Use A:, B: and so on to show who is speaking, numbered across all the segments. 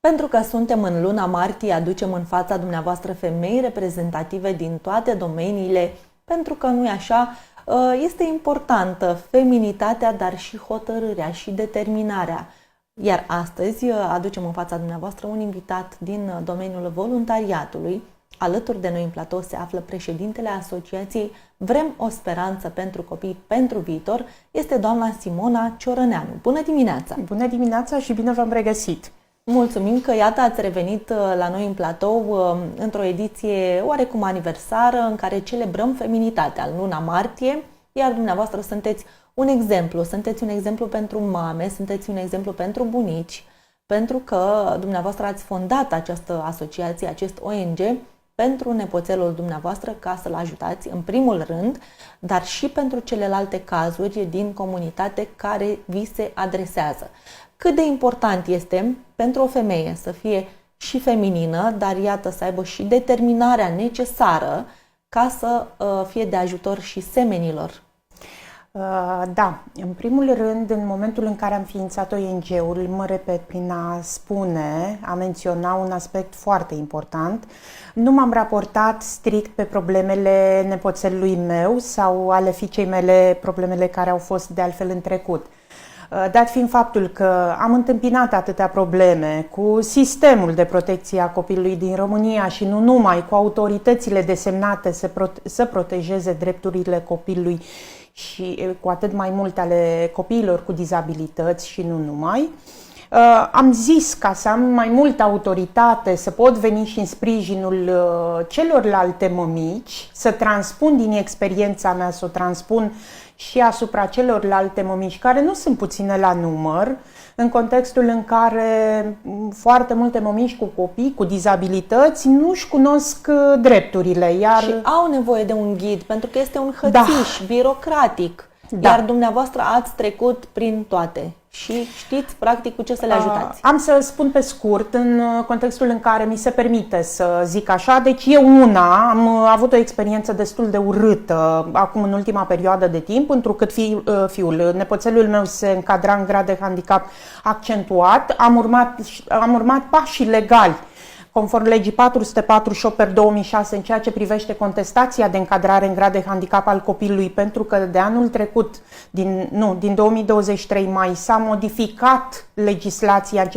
A: Pentru că suntem în luna martie, aducem în fața dumneavoastră femei reprezentative din toate domeniile, pentru că nu-i așa, este importantă feminitatea, dar și hotărârea și determinarea. Iar astăzi aducem în fața dumneavoastră un invitat din domeniul voluntariatului. Alături de noi în platou se află președintele Asociației Vrem o speranță pentru copii pentru viitor, este doamna Simona Ciorăneanu. Bună dimineața!
B: Bună dimineața și bine v-am regăsit!
A: Mulțumim că iată ați revenit la noi în platou într-o ediție oarecum aniversară în care celebrăm feminitatea în luna martie, iar dumneavoastră sunteți un exemplu pentru mame, sunteți un exemplu pentru bunici, pentru că dumneavoastră ați fondat această asociație, acest ONG, pentru nepoțelul dumneavoastră ca să-l ajutați în primul rând, dar și pentru celelalte cazuri din comunitate care vi se adresează. Cât de important este pentru o femeie să fie și feminină, dar iată să aibă și determinarea necesară ca să fie de ajutor și semenilor.
B: Da, în primul rând, în momentul în care am ființat ONG-ul, mă repet prin a menționa un aspect foarte important. Nu m-am raportat strict pe problemele nepoțelului meu sau ale fiicei mele, problemele care au fost de altfel în trecut. Dat fiind faptul că am întâmpinat atâtea probleme cu sistemul de protecție a copilului din România și nu numai, cu autoritățile desemnate să protejeze drepturile copilului și cu atât mai mult ale copiilor cu dizabilități și nu numai, am zis ca să am mai multă autoritate, să pot veni și în sprijinul celorlalte mămici, să transpun din experiența mea, să o transpun și asupra celorlalte mămici, care nu sunt puține la număr, în contextul în care foarte multe mămici cu copii cu dizabilități nu-și cunosc drepturile.
A: Și au nevoie de un ghid, pentru că este un hățiș birocratic. Da. Iar dumneavoastră ați trecut prin toate și știți practic cu ce să le ajutați.
B: Am să spun pe scurt, în contextul în care mi se permite să zic așa. Deci eu am avut o experiență destul de urâtă acum în ultima perioadă de timp, întrucât nepoțelul meu se încadra în grad de handicap accentuat. Am urmat pașii legali conform legii 448/2006 în ceea ce privește contestația de încadrare în grad de handicap al copilului, pentru că de anul trecut, din 2023 mai, s-a modificat legislația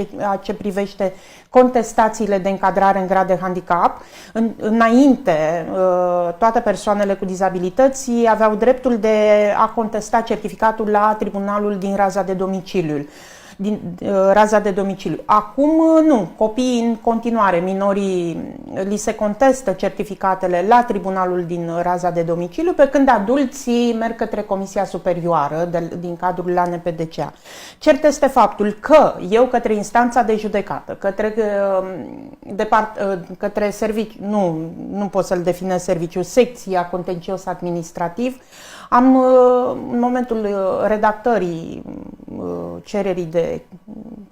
B: ce privește contestațiile de încadrare în grad de handicap. Înainte, toate persoanele cu dizabilități aveau dreptul de a contesta certificatul la tribunalul din raza de domiciliu. Acum nu, copiii în continuare, minorii, li se contestă certificatele la tribunalul din raza de domiciliu, pe când adulții merg către Comisia Superioară din cadrul ANPDCA. Cert este faptul că eu către instanța de judecată, către serviciu, nu pot să-l definez serviciu, secția contencios administrativ, în momentul redactării cererii de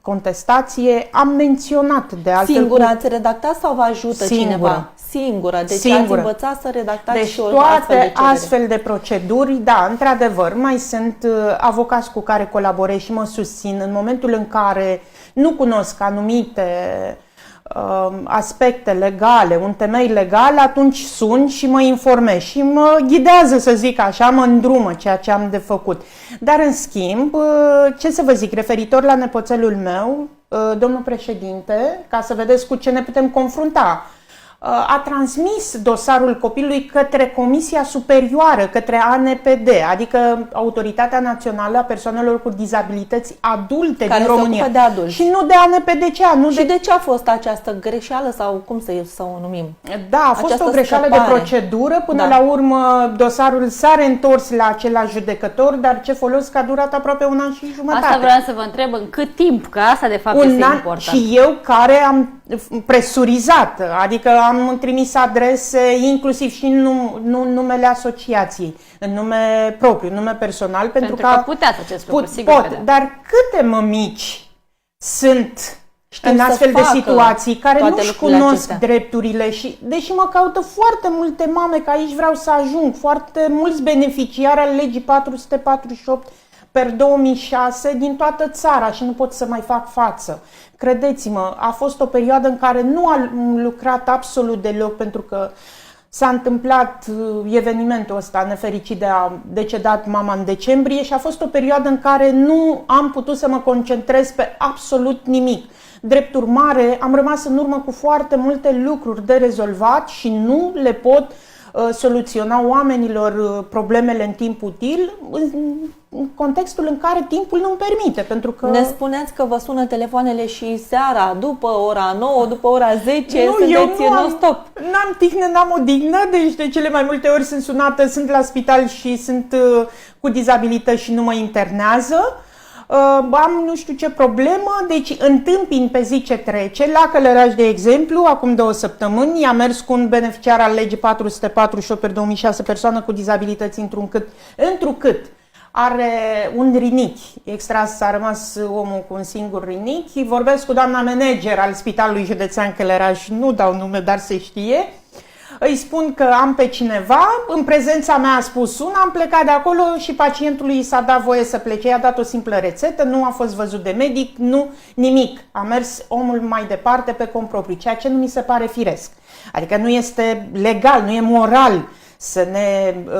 B: contestație, am menționat de altfel...
A: Singură ați redactat sau vă ajută cineva? Singură. Deci ați învățat să redactați și o astfel de cerere.
B: Astfel de proceduri, da, într-adevăr, mai sunt avocați cu care colaborez și mă susțin în momentul în care nu cunosc anumite aspecte legale, un temei legal, atunci sun și mă informez și mă ghidează, să zic așa, mă îndrumă ceea ce am de făcut. Dar în schimb, ce să vă zic, referitor la nepoțelul meu, domnul președinte, ca să vedeți cu ce ne putem confrunta, a transmis dosarul copilului către Comisia Superioară, către ANPD, adică Autoritatea Națională a Persoanelor cu Dizabilități Adulte din România.
A: De adulți.
B: Și nu de ANPDCA.
A: Și de ce a fost această greșeală sau cum să o numim?
B: Da, a fost o greșeală de procedură. Până la urmă dosarul s-a reîntors la același judecător, dar ce folos că a durat aproape un an și jumătate.
C: Asta vreau să vă întreb, în cât timp? Că asta de fapt este important.
B: Și eu care am presurizat, adică am trimis adrese inclusiv și în numele asociației, în nume propriu, nume personal, pentru că
C: puteți acest lucru, sigur că da.
B: Dar câte mămici sunt în astfel de situații care nu-și cunosc drepturile și, deși mă caută foarte multe mame, că aici vreau să ajung, foarte mulți beneficiari al legii 448 per 2006 din toată țara și nu pot să mai fac față. Credeți-mă, a fost o perioadă în care nu am lucrat absolut deloc, pentru că s-a întâmplat evenimentul ăsta nefericit de a decedat mama în decembrie și a fost o perioadă în care nu am putut să mă concentrez pe absolut nimic. Drept urmare, am rămas în urmă cu foarte multe lucruri de rezolvat și nu le pot soluționa oamenilor problemele în timp util în contextul în care timpul nu-mi permite, pentru că...
A: Ne spuneați că vă sună telefoanele și seara, după ora 9, după ora 10,
B: nu,
A: sunteți non-stop.
B: N-am tihnă, n-am odihnă, deci de cele mai multe ori sunt sunată, sunt la spital și sunt cu dizabilități și nu mă internează. Am nu știu ce problemă, deci întâmpin pe zi ce trece. La Călăraș, de exemplu, acum 2 săptămâni, a mers cu un beneficiar al legii 448 per 2006, persoană cu dizabilități, întrucât are un rinichi extras, a rămas omul cu un singur rinichi. Vorbesc cu doamna manager al Spitalului Județean Călăraș, nu dau nume, dar se știe. Îi spun că am pe cineva, în prezența mea a spus una, am plecat de acolo și pacientului i s-a dat voie să plece. I-a dat o simplă rețetă, nu a fost văzut de medic, nu nimic. A mers omul mai departe pe cont propriu, ceea ce nu mi se pare firesc. Adică nu este legal, nu e moral să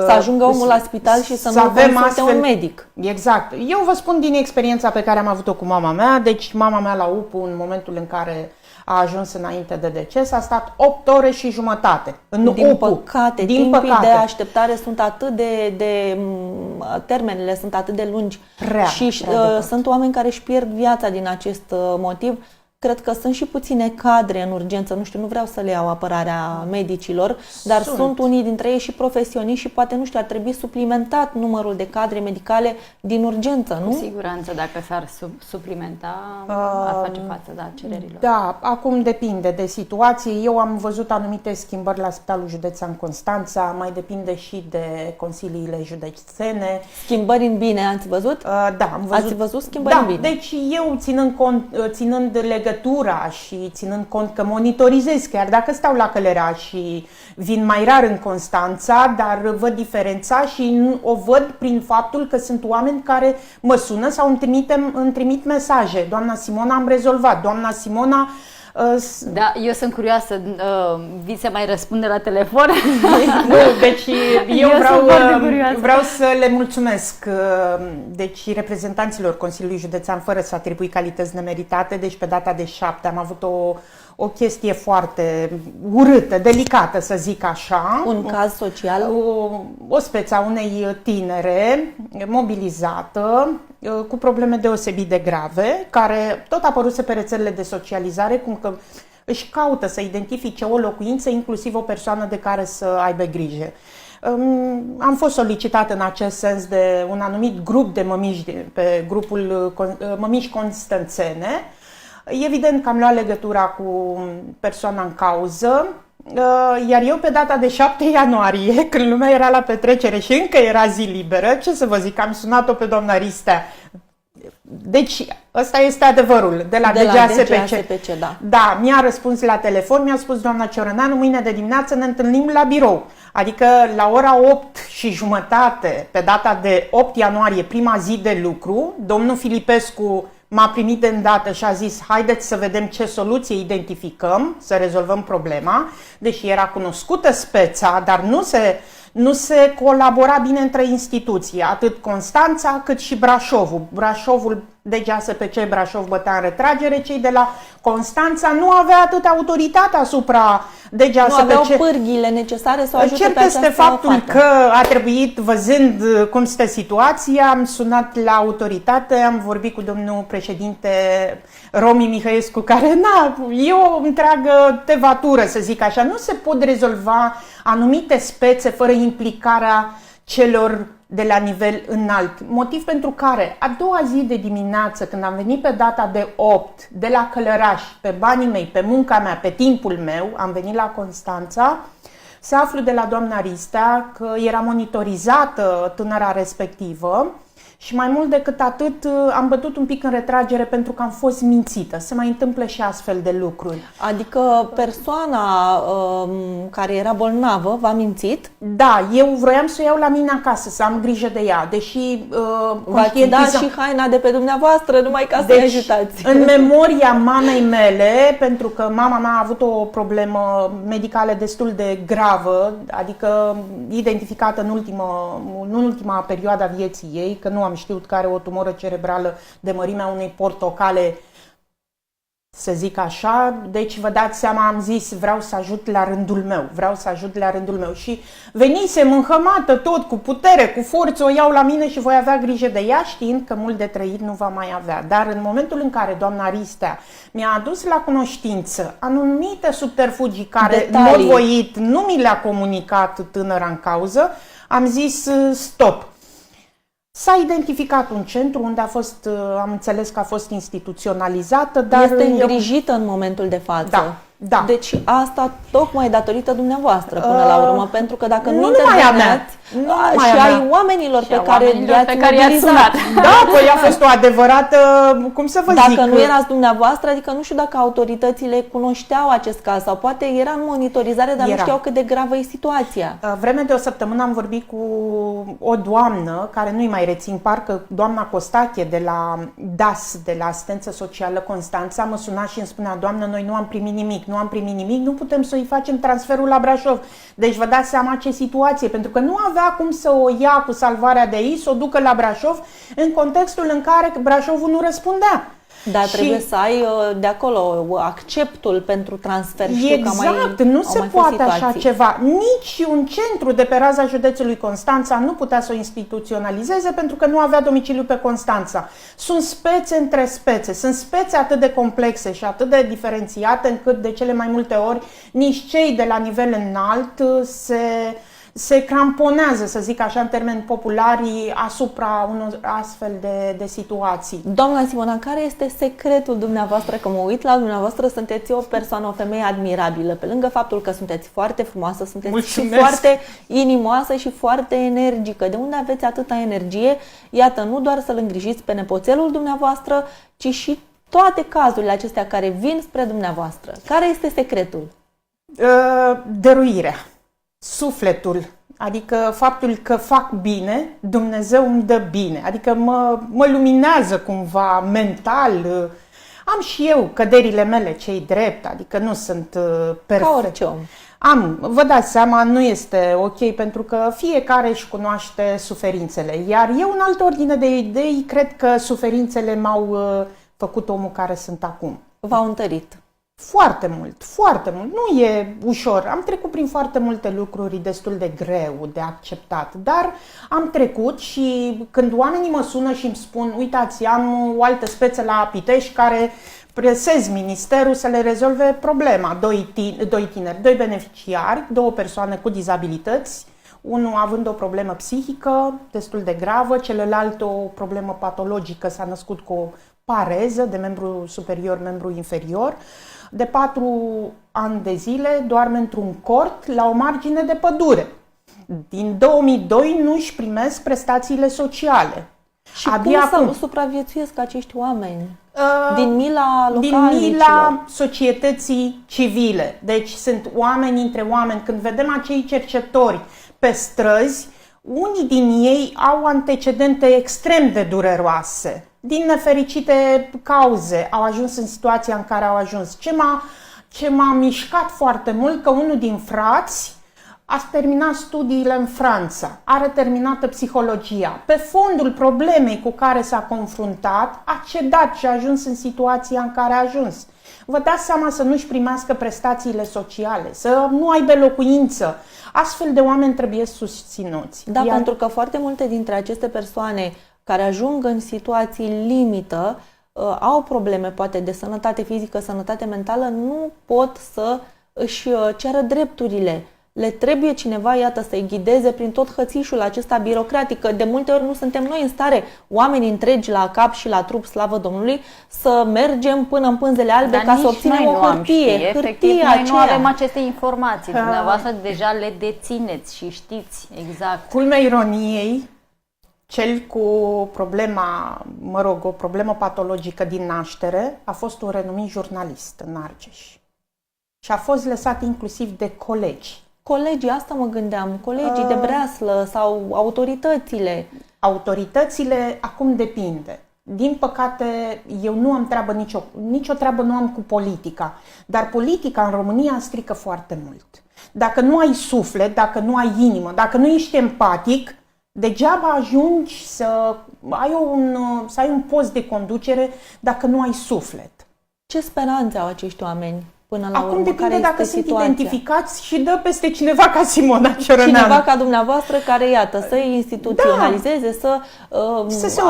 A: ajungă omul la spital și să nu consulte un medic.
B: Exact. Eu vă spun din experiența pe care am avut-o cu mama mea. Deci mama mea la UPU, în momentul în care a ajuns înainte de deces, a stat 8 ore și jumătate în
A: Din
B: UPU.
A: Păcate, timpii de așteptare sunt atât termenele sunt atât de lungi și sunt oameni care își pierd viața din acest motiv. Cred că sunt și puține cadre în urgență, nu știu, nu vreau să le iau apărarea medicilor, dar sunt unii dintre ei și profesioniști și poate, nu știu, ar trebui suplimentat numărul de cadre medicale din urgență, nu?
C: Cu siguranță, dacă s-ar suplimenta, ar face față cererilor.
B: Da, acum depinde de situație. Eu am văzut anumite schimbări la Spitalul Județean Constanța, mai depinde și de consiliile județene.
A: Schimbări în bine, ați văzut?
B: Da, am văzut.
A: Ați văzut schimbări în bine?
B: Deci eu, ținând legătura și ținând cont că monitorizez, chiar dacă stau la Călăraș și vin mai rar în Constanța, dar văd diferența și o văd prin faptul că sunt oameni care mă sună sau îmi trimit mesaje. Doamna Simona, am rezolvat. Doamna Simona...
C: Da, eu sunt curioasă, vi se mai răspunde la telefon?
B: Nu, deci eu vreau să le mulțumesc deci reprezentanților Consiliului Județean, fără să atribui calități nemeritate. Deci pe data de 7 am avut o chestie foarte urâtă, delicată, să zic așa.
A: Un caz social?
B: O speță a unei tinere mobilizată, cu probleme deosebit de grave, care tot apăruse pe rețelele de socializare, cum că își caută să identifice o locuință, inclusiv o persoană de care să aibă grijă. Am fost solicitată în acest sens de un anumit grup de mămiși, pe grupul Mămiși Constanțene. Evident că am luat legătura cu persoana în cauză, iar eu pe data de 7 ianuarie, când lumea era la petrecere și încă era zi liberă, ce să vă zic, am sunat-o pe doamna Ristea. Deci, ăsta este adevărul, de la DGASPC. Da, mi-a răspuns la telefon, mi-a spus: doamna Ciorăneanu, mâine de dimineață ne întâlnim la birou. Adică la ora 8:30, pe data de 8 ianuarie, prima zi de lucru, domnul Filipescu m-a primit de îndată și a zis: haideți să vedem ce soluție identificăm, să rezolvăm problema. Deși era cunoscută speța, dar nu se colabora bine între instituții, atât Constanța cât și Brașovul. Brașovul, DGASPC Brașov bătea în retragere, cei de la Constanța nu avea atâta autoritate asupra DGASPC.
A: Nu aveau pârghiile necesare să o ajute pe această
B: este faptul că a trebuit, văzând cum stă situația, am sunat la autoritate, am vorbit cu domnul președinte Romi Mihăescu, care e o întreagă tevatură, să zic așa. Nu se pot rezolva anumite spețe fără implicarea celor de la nivel înalt. Motiv pentru care a doua zi de dimineață, când am venit pe data de 8 de la Călăraș, pe banii mei, pe munca mea, pe timpul meu, am venit la Constanța, să aflu de la doamna Ristea că era monitorizată tânăra respectivă Și mai mult decât atât, am bătut un pic în retragere pentru că am fost mințită. Se mai întâmplă și astfel de lucruri.
A: Adică persoana care era bolnavă v-a mințit?
B: Da, eu vroiam să o iau la mine acasă, să am grijă de ea, deși
A: V-ați dat și haina de pe dumneavoastră numai ca să-i ajutați.
B: În memoria mamei mele, pentru că mama mea a avut o problemă medicală destul de gravă, adică identificată în ultima perioadă a vieții ei, că nu am știut că are o tumoră cerebrală de mărimea unei portocale, să zic așa. Deci vă dați seama, am zis vreau să ajut la rândul meu, și venisem înhămată tot cu putere, cu forță, o iau la mine și voi avea grijă de ea, știind că mult de trăit nu va mai avea. Dar în momentul în care doamna Ristea mi-a adus la cunoștință anumite subterfugii care în mod voit nu mi le-a comunicat tânăra în cauză, am zis stop. S-a identificat un centru unde am înțeles că a fost instituționalizată, dar
A: este îngrijită în momentul de față.
B: Da, da.
A: Deci asta tocmai datorită dumneavoastră până la urmă, pentru că dacă nu
B: interveneați
A: și ai oamenilor pe care i-ați mobilizat.
B: Da, păi a fost o adevărată, cum să vă zic.
A: Dacă nu erați dumneavoastră, adică nu știu dacă autoritățile cunoșteau acest caz sau poate era în monitorizare, dar nu știau cât de gravă e situația.
B: Vreme de o săptămână am vorbit cu o doamnă, care nu-i mai rețin, parcă doamna Costache de la DAS, de la Asistență Socială Constanța, mă suna și îmi spunea: doamnă, noi nu am primit nimic, nu putem să-i facem transferul la Brașov. Deci vă dați seama ce situație, pentru că nu avea cum să o ia cu salvarea de aici, să o ducă la Brașov, în contextul în care Brașovul nu răspundea.
A: Dar trebuie să ai de acolo acceptul pentru transfer.
B: Exact, nu se poate așa ceva. Nici un centru de pe raza județului Constanța nu putea să o instituționalizeze pentru că nu avea domiciliu pe Constanța. Sunt spețe între spețe, sunt spețe atât de complexe și atât de diferențiate încât de cele mai multe ori nici cei de la nivel înalt se cramponează, să zic așa, în termeni populari, asupra unor astfel de situații.
A: Doamna Simona, care este secretul dumneavoastră? Că mă uit la dumneavoastră, sunteți o persoană, o femeie admirabilă. Pe lângă faptul că sunteți foarte frumoasă, sunteți și foarte inimoasă și foarte energică. De unde aveți atâta energie? Iată, nu doar să-l îngrijiți pe nepoțelul dumneavoastră, ci și toate cazurile acestea care vin spre dumneavoastră. Care este secretul?
B: Dăruirea. Sufletul, adică faptul că fac bine, Dumnezeu îmi dă bine, adică mă luminează cumva mental. Am și eu căderile mele, cei drept, adică nu sunt perfect.
A: Ca orice om.
B: Vă dați seama, nu este ok, pentru că fiecare își cunoaște suferințele, iar eu în altă ordine de idei cred că suferințele m-au făcut omul care sunt acum.
A: V-au întărit.
B: Foarte mult, foarte mult. Nu e ușor. Am trecut prin foarte multe lucruri destul de greu de acceptat, dar am trecut și când oamenii mă sună și îmi spun: uitați, am o altă speță la Pitești care presez ministerul să le rezolve problema. Doi beneficiari, 2 persoane cu dizabilități, unul având o problemă psihică destul de gravă, celălalt o problemă patologică, s-a născut cu o pareză de membru superior, membru inferior. De 4 ani de zile doarme într-un cort la o margine de pădure. Din 2002 nu își primesc prestațiile sociale.
A: Și cum să supraviețuiesc acești oameni? Din mila localnicilor?
B: Din mila societății civile. Deci sunt oameni între oameni. Când vedem acei cercetori pe străzi, unii din ei au antecedente extrem de dureroase. Din nefericite cauze au ajuns în situația în care au ajuns. Ce m-a mișcat foarte mult, că unul din frați a terminat studiile în Franța, are terminată psihologia. Pe fondul problemei cu care s-a confruntat, a cedat și a ajuns în situația în care a ajuns. Vă dați seama să nu-și primească prestațiile sociale, să nu aibă locuință. Astfel de oameni trebuie susținuți.
A: Da, pentru că foarte multe dintre aceste persoane care ajung în situații limită au probleme poate de sănătate fizică, sănătate mentală, nu pot să își ceară drepturile. Le trebuie cineva, iată, să-i ghideze prin tot hățișul acesta birocratic, că de multe ori nu suntem noi în stare, oameni întregi la cap și la trup, slavă Domnului, să mergem până în pânzele albe ca să obținem o hârtie.
C: Efectiv, noi nu avem aceste informații. Dumneavoastră deja le dețineți și știți exact.
B: Culmea ironiei, Cel cu problema, o problemă patologică din naștere a fost un renumit jurnalist în Argeș. Și a fost lăsat inclusiv de colegi.
A: Colegii, asta mă gândeam, colegii de breaslă sau autoritățile.
B: Autoritățile acum depinde. Din păcate, eu nu am treabă nicio treabă nu am cu politica. Dar politica în România strică foarte mult. Dacă nu ai suflet, dacă nu ai inimă, dacă nu ești empatic, degeaba ajungi să ai un post de conducere dacă nu ai suflet.
A: Ce speranțe au acești oameni până la urmă?
B: Acum depinde
A: care
B: dacă
A: este
B: sunt
A: situația?
B: identificați și dă peste cineva ca Simona Ciorăneanu.
A: Cineva ca dumneavoastră care, iată, să instituționalizeze, să
B: se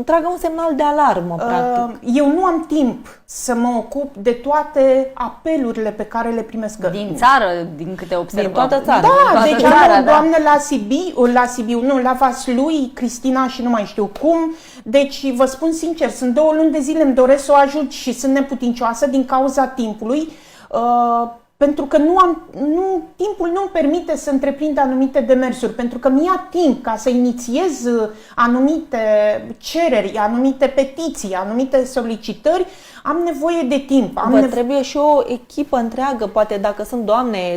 A: tragă un semnal de alarmă, practic.
B: Eu nu am timp să mă ocup de toate apelurile pe care le primesc.
C: Din țară, din câte observăm.
A: Din toată țara.
B: Da, deci am o doamnă la Vaslui, Cristina și nu mai știu cum. Deci vă spun sincer, sunt 2 luni de zile, îmi doresc să o ajut și sunt neputincioasă din cauza timpului, pentru că timpul nu îmi permite să întreprind anumite demersuri, pentru că mi-a timp ca să inițiez anumite cereri, anumite petiții, anumite solicitări, am nevoie de timp.
A: Trebuie și o echipă întreagă, poate dacă sunt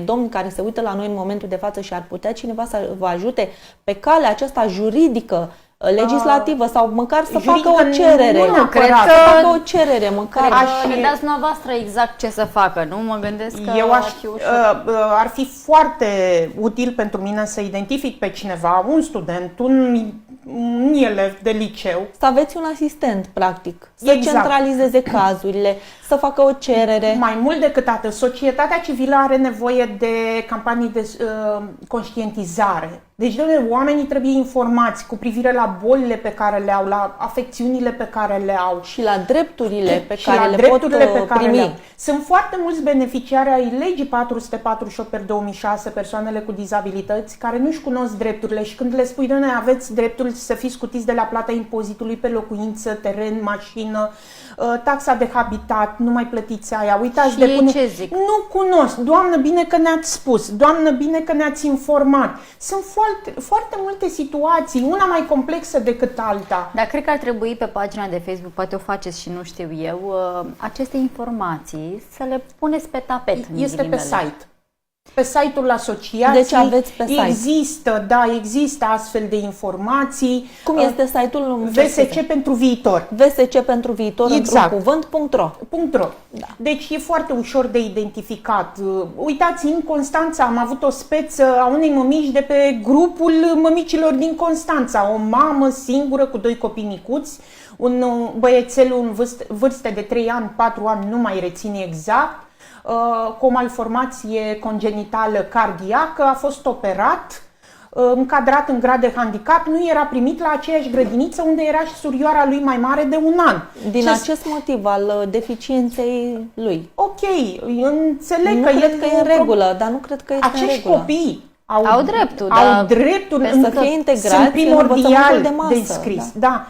A: domni care se uită la noi în momentul de față și ar putea cineva să vă ajute pe calea aceasta juridică, legislativă sau măcar să facă o cerere.
C: Cred că
A: facă o cerere, măcar.
C: Ne dați dumneavoastră exact ce să facă, nu? Mă gândesc că
B: ar fi foarte util pentru mine să identific pe cineva, un student, un elev de liceu.
A: Să aveți un asistent, practic. Să centralizeze cazurile, să facă o cerere.
B: Mai mult decât atât, societatea civilă are nevoie de campanii de conștientizare. Deci, oamenii trebuie informați cu privire la bolile pe care le au, la afecțiunile pe care le au.
A: Și la drepturile pe care le pot primi.
B: Sunt foarte mulți beneficiari ai legii 448/2006, persoanele cu dizabilități, care nu-și cunosc drepturile și când le spui, doamne, aveți dreptul să fiți scutiți de la plata impozitului pe locuință, teren, mașină, taxa de habitat, nu mai plătiți aia, uitați de pune...
C: ce zic?
B: Nu cunosc, doamnă, bine că ne-ați spus, doamnă, bine că ne-ați informat. Sunt foarte multe situații, una mai complexă decât alta.
C: Dar cred că ar trebui pe pagina de Facebook, poate o faceți și nu știu eu, aceste informații să le puneți pe tapet.
B: Este pe site. Pe site-ul asociației
A: deci aveți pe site.
B: Există astfel de informații.
A: Cum este site-ul?
B: VSC pentru viitor.
A: VSC pentru viitor, într-un cuvânt.ro.
B: Da. Deci e foarte ușor de identificat. Uitați, în Constanța am avut o speță a unei mămici de pe grupul mămicilor din Constanța. O mamă singură cu 2 copii micuți, un băiețel în vârstă de 3 ani, 4 ani, nu mai rețin exact, cu o malformație congenitală cardiacă, a fost operat, încadrat în grad de handicap, nu era primit la aceeași grădiniță unde era și surioara lui mai mare de 1 an.
A: Din acest motiv al deficienței lui.
B: Ok, înțeleg
A: nu
B: că
A: cred că e în regulă, dar nu cred că este în regulă.
B: Acești copii
C: au dreptul,
B: să
A: fie integrați,
B: sunt primordial de înscris.
A: Da.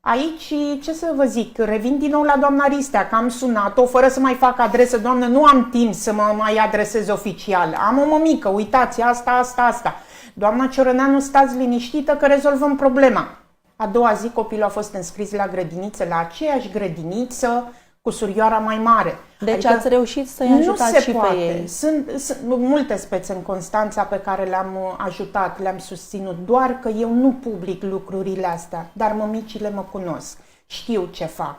B: Aici, ce să vă zic, revin din nou la doamna Ristea, că am sunat-o fără să mai fac adresă. Doamnă, nu am timp să mă mai adresez oficial. Am o mămică, uitați, asta. Doamna Ciorăneanu, stați liniștită că rezolvăm problema. A doua zi copilul a fost înscris la grădiniță, la aceeași grădiniță cu surioara mai mare.
A: Deci ați reușit să-i ajutați și pe ei.
B: Sunt multe spețe în Constanța pe care le-am ajutat, le-am susținut, doar că eu nu public lucrurile astea, dar mămicile mă cunosc, știu ce fac.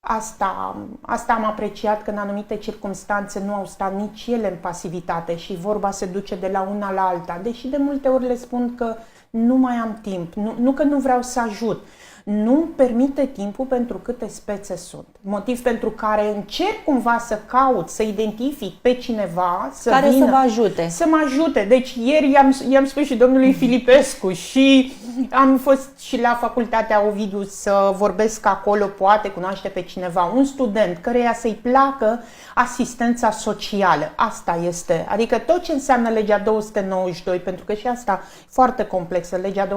B: Asta am apreciat, că în anumite circunstanțe nu au stat nici ele în pasivitate și vorba se duce de la una la alta, deși de multe ori le spun că nu mai am timp, nu că nu vreau să ajut, nu-mi permite timpul pentru câte spețe sunt. Motiv pentru care încerc cumva să caut, să identific pe cineva
A: care să vă ajute.
B: Să mă ajute. Deci ieri i-am spus și domnului Filipescu și am fost și la Facultatea Ovidiu să vorbesc acolo, poate cunoaște pe cineva, un student căreia să-i placă asistența socială. Asta este. Adică tot ce înseamnă legea 292, pentru că și asta e foarte complexă, legea 292/2011,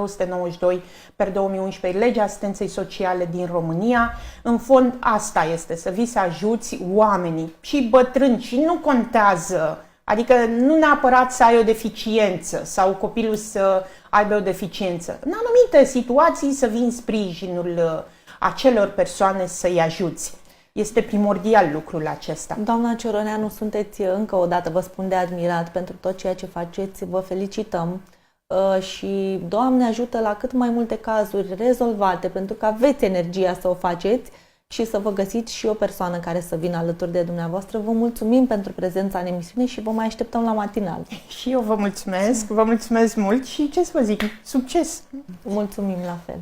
B: legea asistenței sociale din România, în fond asta este, să vii să ajuți oamenii și bătrâni și nu contează Adică nu neapărat să ai o deficiență sau copilul să aibă o deficiență. În anumite situații să vii în sprijinul acelor persoane să-i ajuți. Este primordial lucrul acesta.
A: Doamna Cioroneanu, sunteți încă o dată, vă spun, de admirat pentru tot ceea ce faceți, vă felicităm și Doamne ajută la cât mai multe cazuri rezolvate, pentru că aveți energia să o faceți și să vă găsiți și o persoană care să vină alături de dumneavoastră. Vă mulțumim pentru prezența în emisiune și vă mai așteptăm la matinal.
B: Și eu vă mulțumesc mult și ce să vă zic, succes!
A: Mulțumim la fel!